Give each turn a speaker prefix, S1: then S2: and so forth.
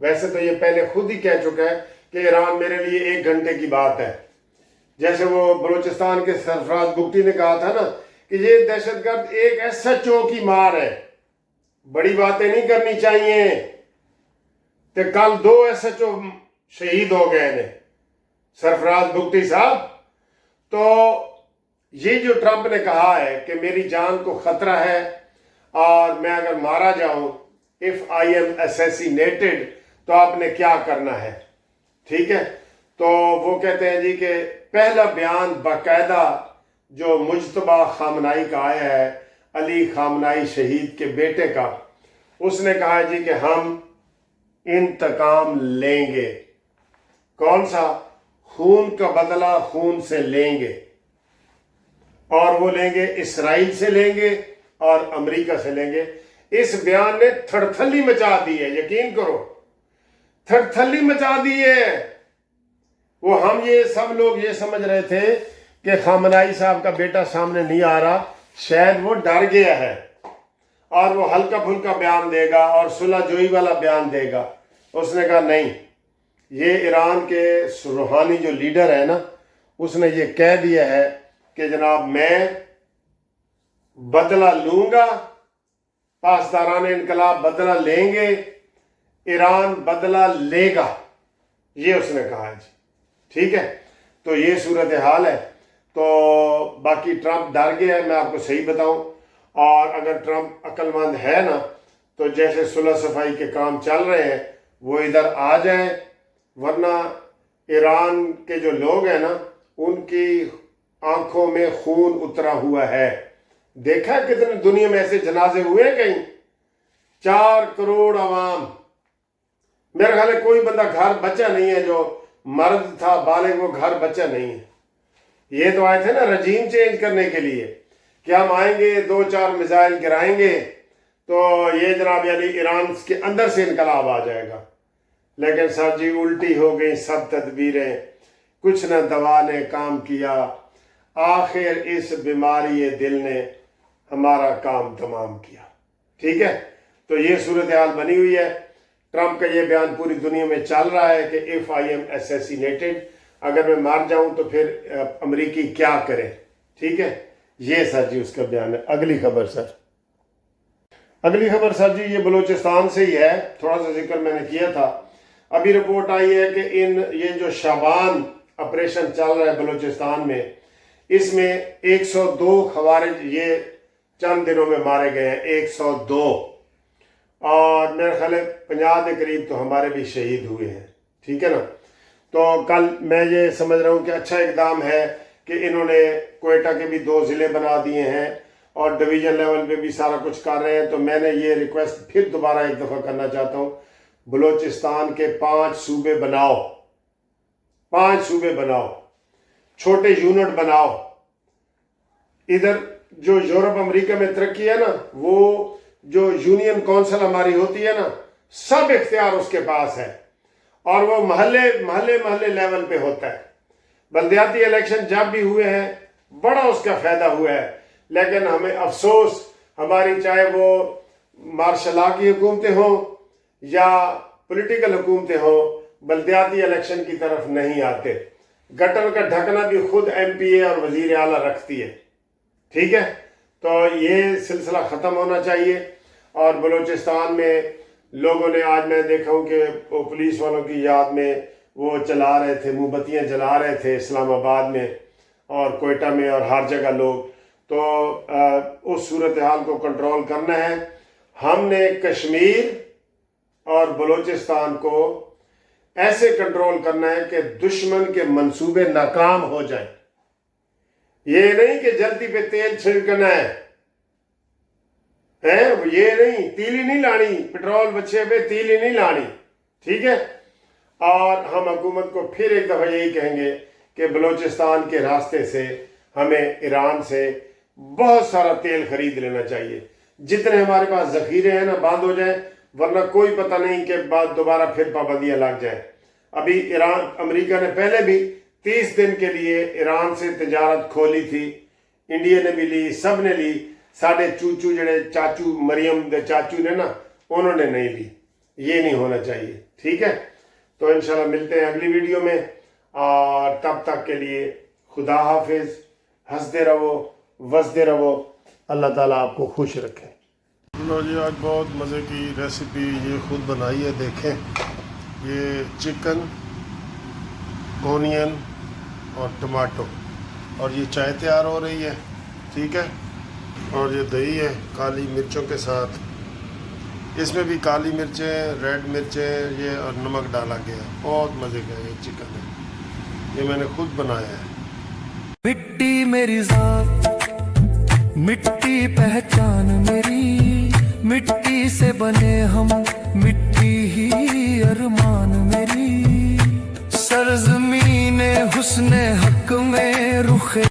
S1: ویسے تو یہ پہلے خود ہی کہہ چکا ہے کہ ایران میرے لیے 1 گھنٹے کی بات ہے. جیسے وہ بلوچستان کے سرفراز بگٹی نے کہا تھا نا کہ یہ دہشت گرد ایک SHO کی مار ہے, بڑی باتیں نہیں کرنی چاہیے. کہ کل 2 SHO شہید ہو گئے ہیں سرفراز بگٹی صاحب. تو یہ جو ٹرمپ نے کہا ہے کہ میری جان کو خطرہ ہے اور میں اگر مارا جاؤں if I am assassinated تو آپ نے کیا کرنا ہے, ٹھیک ہے. تو وہ کہتے ہیں جی کہ پہلا بیان باقاعدہ جو مجتبیٰ خامنائی کا آیا ہے, علی خامنائی شہید کے بیٹے کا, اس نے کہا جی کہ ہم انتقام لیں گے. کون سا؟ خون کا بدلہ خون سے لیں گے, اور وہ لیں گے اسرائیل سے لیں گے اور امریکہ سے لیں گے. اس بیان نے تھڑتھلی مچا دی ہے, یقین کرو تھڑتھلی مچا دی ہے. وہ ہم یہ سب لوگ یہ سمجھ رہے تھے کہ خامنائی صاحب کا بیٹا سامنے نہیں آ رہا, شاید وہ ڈر گیا ہے اور وہ ہلکا پھلکا بیان دے گا اور صلح جوئی والا بیان دے گا. اس نے کہا نہیں, یہ ایران کے روحانی جو لیڈر ہے نا, اس نے یہ کہہ دیا ہے کہ جناب میں بدلہ لوں گا, پاسداران انقلاب بدلہ لیں گے, ایران بدلہ لے گا, یہ اس نے کہا ہے جی, ٹھیک ہے. تو یہ صورتحال ہے. تو باقی ٹرمپ ڈر گیا ہے, میں آپ کو صحیح بتاؤں. اور اگر ٹرمپ عقل مند ہے نا تو جیسے صلح صفائی کے کام چل رہے ہیں وہ ادھر آ جائیں, ورنہ ایران کے جو لوگ ہیں نا ان کی آنکھوں میں خون اترا ہوا ہے. دیکھا کتنے دنیا میں ایسے جنازے ہوئے ہیں کہیں؟ 4 کروڑ عوام, میرے خیال ہے کوئی بندہ گھر بچا نہیں ہے جو مرد تھا بالغ وہ گھر بچا نہیں ہے. یہ تو آئے تھے نا رجیم چینج کرنے کے لیے کہ ہم آئیں گے 2-4 میزائل گرائیں گے تو یہ جناب یعنی ایران کے اندر سے انقلاب آ جائے گا. لیکن سر جی الٹی ہو گئی سب تدبیریں, کچھ نہ دوا نے کام کیا, آخر اس بیماری دل نے ہمارا کام تمام کیا. ٹھیک ہے, تو یہ صورتحال بنی ہوئی ہے. ٹرمپ کا یہ بیان پوری دنیا میں چل رہا ہے کہ if I am assassinated, اگر میں مار جاؤں تو پھر امریکی کیا کرے. ٹھیک ہے, یہ سر جی اس کا بیان ہے. اگلی خبر سر, اگلی خبر سر جی یہ بلوچستان سے ہی ہے, تھوڑا سا ذکر میں نے کیا تھا. ابھی رپورٹ آئی ہے کہ یہ جو شابان آپریشن چل رہا ہے بلوچستان میں, اس میں 102 خوارج یہ چند دنوں میں مارے گئے ہیں. 102, اور میرے خیال ہے 50 کے قریب تو ہمارے بھی شہید ہوئے ہیں. ٹھیک ہے نا. تو کل میں یہ سمجھ رہا ہوں کہ اچھا اقدام ہے کہ انہوں نے کوئٹہ کے بھی 2 ضلع بنا دیے ہیں اور ڈویژن لیول پہ بھی سارا کچھ کر رہے ہیں. تو میں نے یہ ریکویسٹ پھر دوبارہ ایک دفعہ کرنا چاہتا ہوں, بلوچستان کے 5 صوبے بناؤ, 5 صوبے بناؤ, چھوٹے یونٹ بناؤ. ادھر جو یورپ امریکہ میں ترقی ہے نا, وہ جو یونین کونسل ہماری ہوتی ہے نا, سب اختیار اس کے پاس ہے, اور وہ محلے لیول پہ ہوتا ہے. بلدیاتی الیکشن جب بھی ہوئے ہیں بڑا اس کا فائدہ ہوا ہے. لیکن ہمیں افسوس, ہماری چاہے وہ مارشل لا کی حکومتیں ہوں یا پولیٹیکل حکومتیں ہوں, بلدیاتی الیکشن کی طرف نہیں آتے. گٹر کا ڈھکنا بھی خود MPA اور وزیر اعلیٰ رکھتی ہے. ٹھیک ہے, تو یہ سلسلہ ختم ہونا چاہیے. اور بلوچستان میں لوگوں نے, آج میں دیکھا ہوں کہ وہ پولیس والوں کی یاد میں وہ چلا رہے تھے, موم بتیاں جلا رہے تھے اسلام آباد میں اور کوئٹہ میں اور ہر جگہ لوگ. تو اس صورتحال کو کنٹرول کرنا ہے. ہم نے کشمیر اور بلوچستان کو ایسے کنٹرول کرنا ہے کہ دشمن کے منصوبے ناکام ہو جائیں. یہ نہیں کہ جلدی پہ تیل چھڑکنا ہے, یہ نہیں, تیلی نہیں لانی, پٹرول بچے پہ تیلی نہیں لانی. ٹھیک ہے. اور ہم حکومت کو پھر ایک دفعہ یہی کہیں گے کہ بلوچستان کے راستے سے ہمیں ایران سے بہت سارا تیل خرید لینا چاہیے. جتنے ہمارے پاس ذخیرے ہیں نا بند ہو جائیں, ورنہ کوئی پتہ نہیں کہ بعد دوبارہ پھر پابندیاں لگ جائیں. ابھی امریکہ نے پہلے بھی 30 دن کے لیے ایران سے تجارت کھولی تھی, انڈیا نے بھی لی, سب نے لی. ساڑھے چوچو جڑے چاچو مریم دے چاچو نے نا, انہوں نے نہیں لی. یہ نہیں ہونا چاہیے. ٹھیک ہے, تو انشاءاللہ ملتے ہیں اگلی ویڈیو میں, اور تب تک کے لیے خدا حافظ. ہنستے رہو, وسدے رہو. اللہ تعالیٰ آپ کو خوش رکھے. لو جی, آج بہت مزے کی ریسیپی یہ خود بنائی ہے. دیکھیں, یہ چکن, اونین اور ٹماٹو, اور یہ چائے تیار ہو رہی ہے. ٹھیک ہے, اور یہ دہی ہے کالی مرچوں کے ساتھ. اس میں بھی کالی مرچیں, ریڈ مرچیں, یہ اور نمک ڈالا گیا ہے. بہت مزے کا یہ چکن ہے, یہ میں نے خود بنایا ہے.
S2: مٹی میری ذات, مٹی پہچان میری, مٹی سے بنے ہم, مٹی ہی ارمان میری. سرزمین حسن حق میں رخ